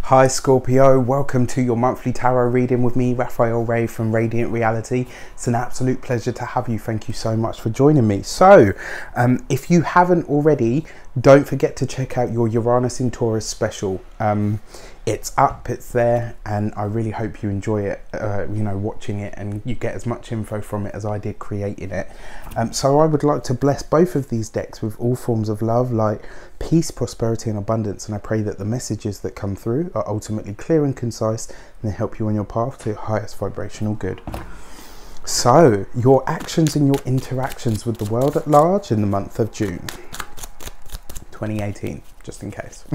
Hi Scorpio, welcome to your monthly tarot reading with me, Raphael Ray from Radiant Reality. It's an absolute pleasure to have you. Thank you so much for joining me. So, if you haven't already, don't forget to check out your Uranus in Taurus special. It's up, it's there, and I really hope you enjoy it, watching it, and you get as much info from it as I did creating it. So I would like to bless both of these decks with all forms of love, light, peace, prosperity and abundance, and I pray that the messages that come through are ultimately clear and concise and they help you on your path to highest vibrational good. So, your actions and your interactions with the world at large in the month of June 2018, just in case.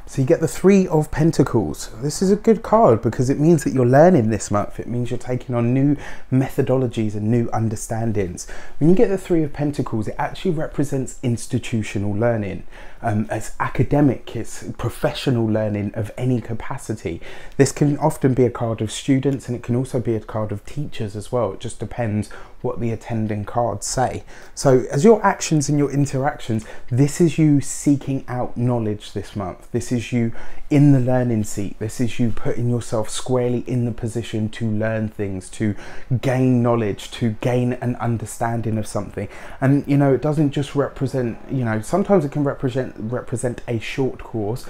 So you get the Three of Pentacles. This is a good card because it means that you're learning this month. It means you're taking on new methodologies and new understandings. When you get the Three of Pentacles, it actually represents institutional learning. It's academic, it's professional learning of any capacity. This can often be a card of students and it can also be a card of teachers as well. It just depends what the attending cards say. So as your actions and your interactions, this is you seeking out knowledge this month. This is you in the learning seat. This is you putting yourself squarely in the position to learn things, to gain knowledge, to gain an understanding of something. And you know, it doesn't just represent, sometimes it can represent a short course,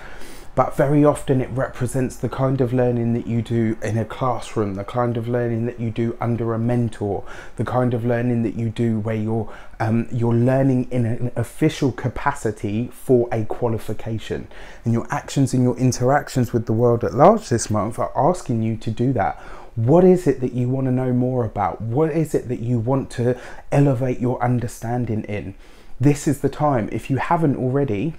but very often it represents the kind of learning that you do in a classroom, the kind of learning that you do under a mentor, the kind of learning that you do where you're learning in an official capacity for a qualification. And your actions and your interactions with the world at large this month are asking you to do that. What is it that you want to know more about? What is it that you want to elevate your understanding in? This is the time. If you haven't already,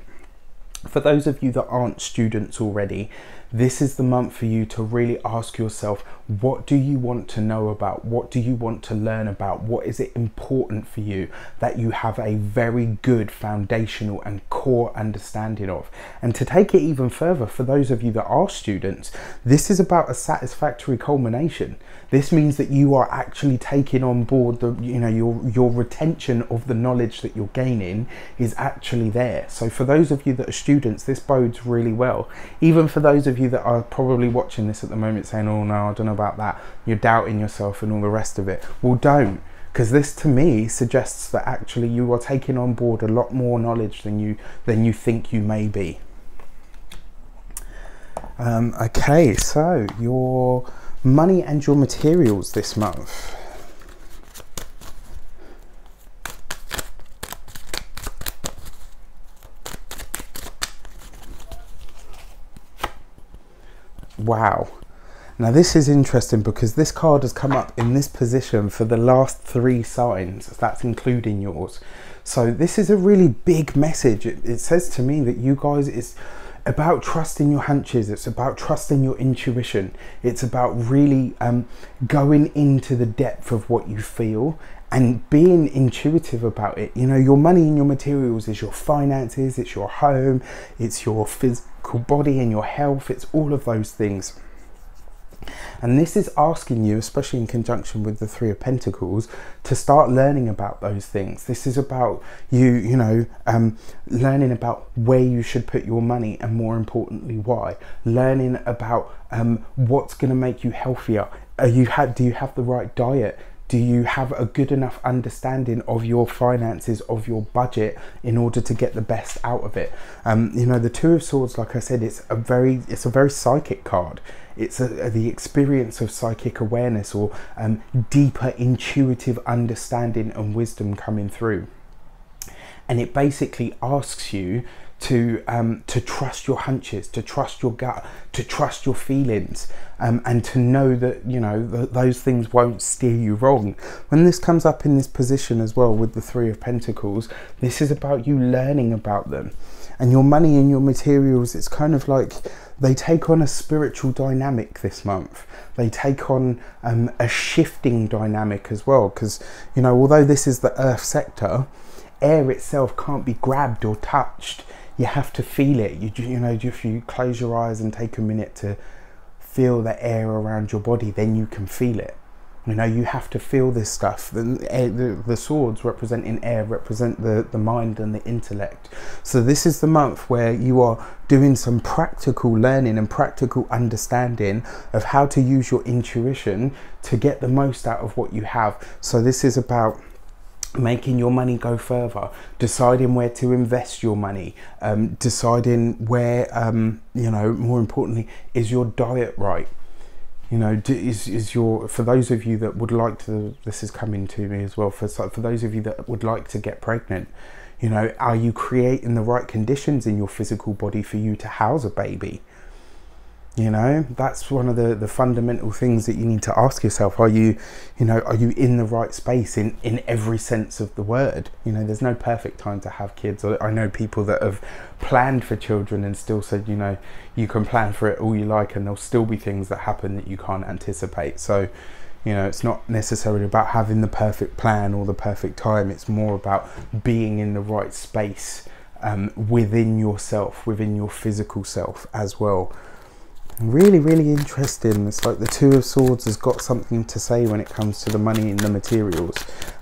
for those of you that aren't students already, this is the month for you to really ask yourself, what do you want to know about? What do you want to learn about? What is it important for you that you have a very good foundational and core understanding of? And to take it even further, for those of you that are students, this is about a satisfactory culmination. This means that you are actually taking on board your retention of the knowledge that you're gaining is actually there. So for those of you that are students, this bodes really well. Even for those of you that are probably watching this at the moment saying, oh no, I don't know about that, you're doubting yourself and all the rest of it. Well, don't, because this to me suggests that actually you are taking on board a lot more knowledge than you think you may be. Okay, so your money and your materials this month. Wow. Now this is interesting because this card has come up in this position for the last 3 signs. That's including yours. So this is a really big message. It says to me that you guys, it's about trusting your hunches. It's about trusting your intuition. It's about really going into the depth of what you feel and being intuitive about it. Your money and your materials is your finances, it's your home, it's your physical body and your health, it's all of those things. And this is asking you, especially in conjunction with the Three of Pentacles, to start learning about those things. This is about you, learning about where you should put your money and more importantly, why. Learning about what's going to make you healthier. Do you have the right diet? Do you have a good enough understanding of your finances, of your budget, in order to get the best out of it? The Two of Swords, like I said, it's a very psychic card. It's the experience of psychic awareness or deeper intuitive understanding and wisdom coming through. And it basically asks you to trust your hunches, to trust your gut, to trust your feelings, and to know that those things won't steer you wrong. When this comes up in this position as well with the Three of Pentacles, this is about you learning about them. And your money and your materials, it's kind of like they take on a spiritual dynamic this month. They take on a shifting dynamic as well, because although this is the earth sector, air itself can't be grabbed or touched. You have to feel it. If you close your eyes and take a minute to feel the air around your body, then you can feel it. You know, you have to feel this stuff. The swords representing air represent the mind and the intellect. So this is the month where you are doing some practical learning and practical understanding of how to use your intuition to get the most out of what you have. So this is about making your money go further, deciding where to invest your money, deciding where, you know, more importantly, is your diet right? You know, is your, for those of you that would like to, this is coming to me as well, for those of you that would like to get pregnant, you know, are you creating the right conditions in your physical body for you to house a baby? You know, that's one of the fundamental things that you need to ask yourself. Are you, you know, are you in the right space in every sense of the word? You know, there's no perfect time to have kids. I know people that have planned for children and still said, you know, you can plan for it all you like and there'll still be things that happen that you can't anticipate. So, you know, it's not necessarily about having the perfect plan or the perfect time. It's more about being in the right space within yourself, within your physical self as well. Really, really interesting. It's like the Two of Swords has got something to say when it comes to the money and the materials.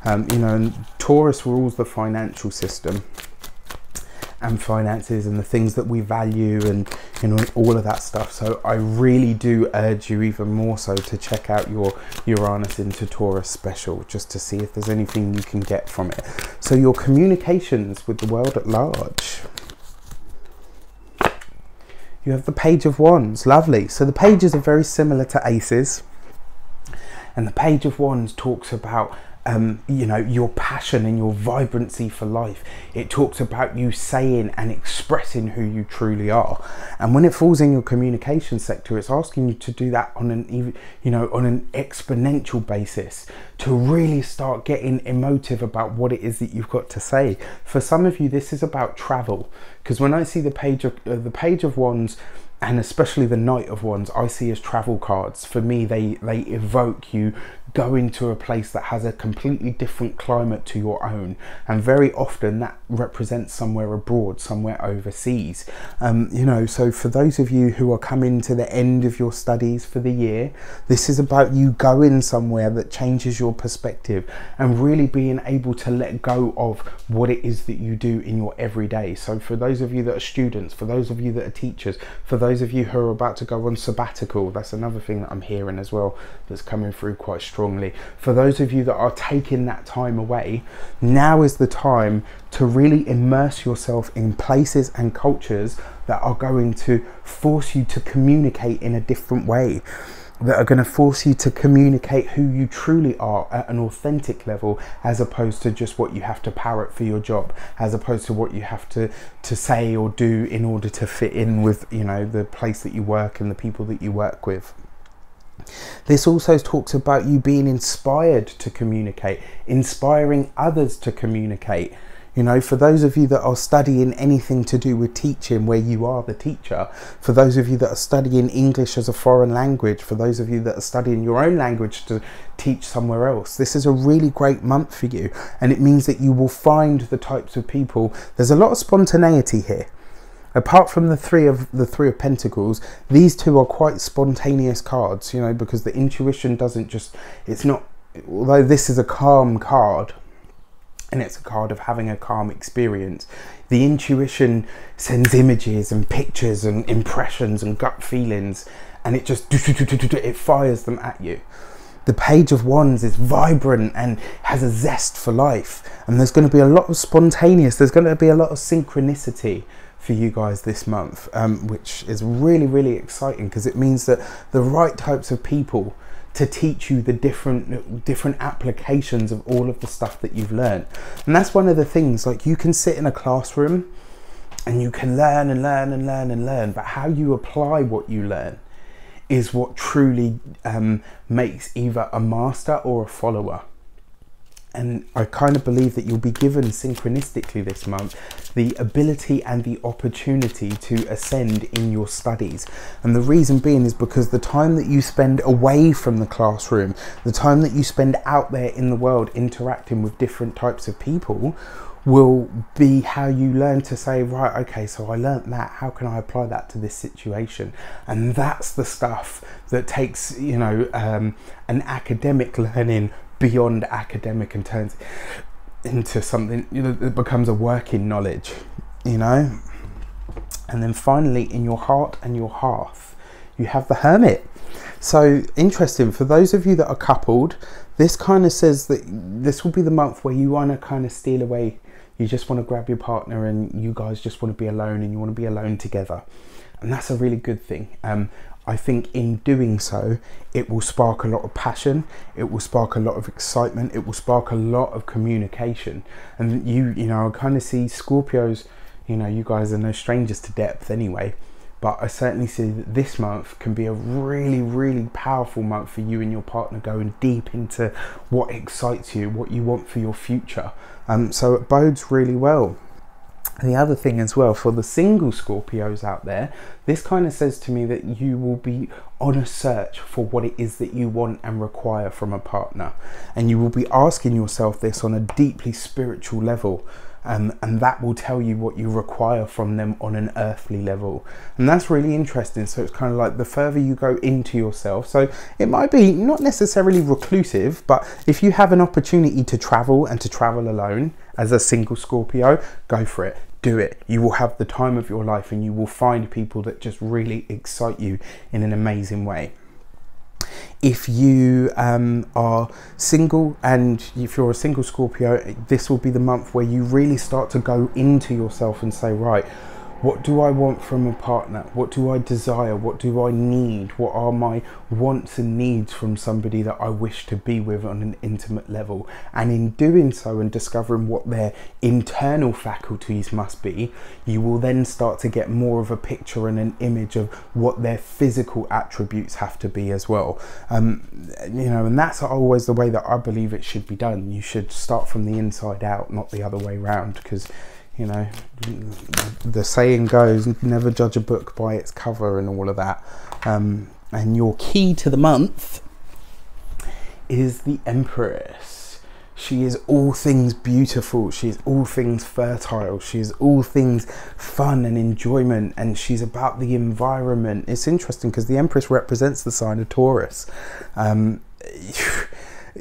You know, and Taurus rules the financial system and finances and the things that we value and, you know, all of that stuff. So I really do urge you even more so to check out your Uranus into Taurus special, just to see if there's anything you can get from it. So your communications with the world at large. You have the Page of Wands, lovely. So the pages are very similar to aces. And the Page of Wands talks about, you know, your passion and your vibrancy for life. It talks about you saying and expressing who you truly are. And when it falls in your communication sector, it's asking you to do that on an, you know, on an exponential basis, to really start getting emotive about what it is that you've got to say. For some of you, this is about travel, because when I see the Page of Wands, and especially the Knight of Wands, I see as travel cards. For me, they evoke you going to a place that has a completely different climate to your own, and very often that represents somewhere abroad, somewhere overseas. You know, so for those of you who are coming to the end of your studies for the year, this is about you going somewhere that changes your perspective and really being able to let go of what it is that you do in your everyday. So for those of you that are students, for those of you that are teachers, for those of you who are about to go on sabbatical, that's another thing that I'm hearing as well that's coming through quite strongly. For those of you that are taking that time away, now is the time to really immerse yourself in places and cultures that are going to force you to communicate in a different way, that are going to force you to communicate who you truly are at an authentic level, as opposed to just what you have to parrot for your job, as opposed to what you have to say or do in order to fit in with, you know, the place that you work and the people that you work with. This also talks about you being inspired to communicate, inspiring others to communicate. You know, for those of you that are studying anything to do with teaching, where you are the teacher, for those of you that are studying English as a foreign language, for those of you that are studying your own language to teach somewhere else, this is a really great month for you. And it means that you will find the types of people. There's a lot of spontaneity here. Apart from the three of Pentacles, these two are quite spontaneous cards, you know, because the intuition doesn't just, it's not, although this is a calm card, and it's a card of having a calm experience, the intuition sends images and pictures and impressions and gut feelings, and it just, it fires them at you. The Page of Wands is vibrant and has a zest for life, and there's going to be a lot of spontaneous, there's going to be a lot of synchronicity for you guys this month, which is really, really exciting, because it means that the right types of people to teach you the different applications of all of the stuff that you've learned. And that's one of the things, like, you can sit in a classroom and you can learn and learn and learn and learn, but how you apply what you learn is what truly makes either a master or a follower. And I kind of believe that you'll be given synchronistically this month the ability and the opportunity to ascend in your studies. And the reason being is because the time that you spend away from the classroom, the time that you spend out there in the world interacting with different types of people, will be how you learn to say, right, okay, so I learnt that, how can I apply that to this situation? And that's the stuff that takes, you know, an academic learning beyond academic and turns into something, you know, that becomes a working knowledge, you know. And then finally, in your heart and your hearth, you have the Hermit. So interesting, for those of you that are coupled, this kind of says that this will be the month where you want to kind of steal away. You just want to grab your partner and you guys just want to be alone, and you want to be alone together. And that's a really good thing. I think in doing so, it will spark a lot of passion. It will spark a lot of excitement. It will spark a lot of communication. And you know, I kind of see Scorpios, you know, you guys are no strangers to depth anyway. But I certainly see that this month can be a really, really powerful month for you and your partner, going deep into what excites you, what you want for your future. So it bodes really well. And the other thing as well, for the single Scorpios out there, this kind of says to me that you will be on a search for what it is that you want and require from a partner. And you will be asking yourself this on a deeply spiritual level. And that will tell you what you require from them on an earthly level. And that's really interesting. So it's kind of like the further you go into yourself. So it might be not necessarily reclusive, but if you have an opportunity to travel and to travel alone as a single Scorpio, go for it. Do it. You will have the time of your life, and you will find people that just really excite you in an amazing way. If you are single, and if you're a single Scorpio, this will be the month where you really start to go into yourself and say, right, what do I want from a partner? What do I desire? What do I need? What are my wants and needs from somebody that I wish to be with on an intimate level? And in doing so and discovering what their internal faculties must be, you will then start to get more of a picture and an image of what their physical attributes have to be as well. You know, and that's always the way that I believe it should be done. You should start from the inside out, not the other way around, because, you know, the saying goes, never judge a book by its cover and all of that. And your key to the month is the Empress. She is all things beautiful. She is all things fertile. She is all things fun and enjoyment. And she's about the environment. It's interesting because the Empress represents the sign of Taurus.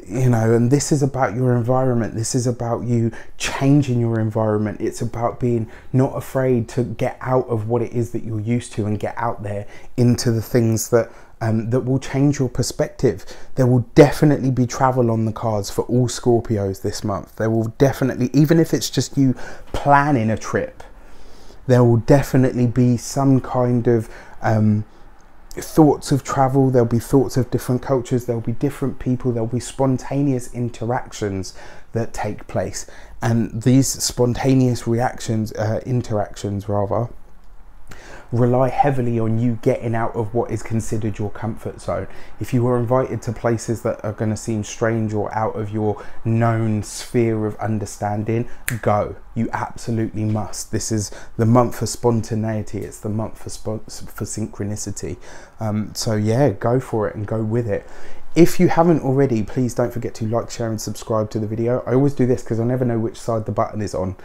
You know, and this is about your environment. This is about you changing your environment. It's about being not afraid to get out of what it is that you're used to and get out there into the things that that will change your perspective. There will definitely be travel on the cards for all Scorpios this month. There will definitely, even if it's just you planning a trip, there will definitely be some kind of thoughts of travel. There'll be thoughts of different cultures, there'll be different people, there'll be spontaneous interactions that take place, and these spontaneous interactions rather rely heavily on you getting out of what is considered your comfort zone. If you were invited to places that are going to seem strange or out of your known sphere of understanding, go. You absolutely must. This is the month for spontaneity. It's the month for synchronicity. So yeah, go for it and go with it. If you haven't already, please don't forget to like, share and subscribe to the video. I always do this because I never know which side the button is on.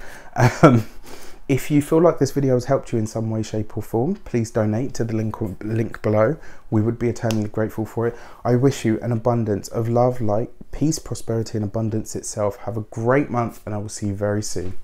If you feel like this video has helped you in some way, shape or form, please donate to the link below. We would be eternally grateful for it. I wish you an abundance of love, light, peace, prosperity and abundance itself. Have a great month, and I will see you very soon.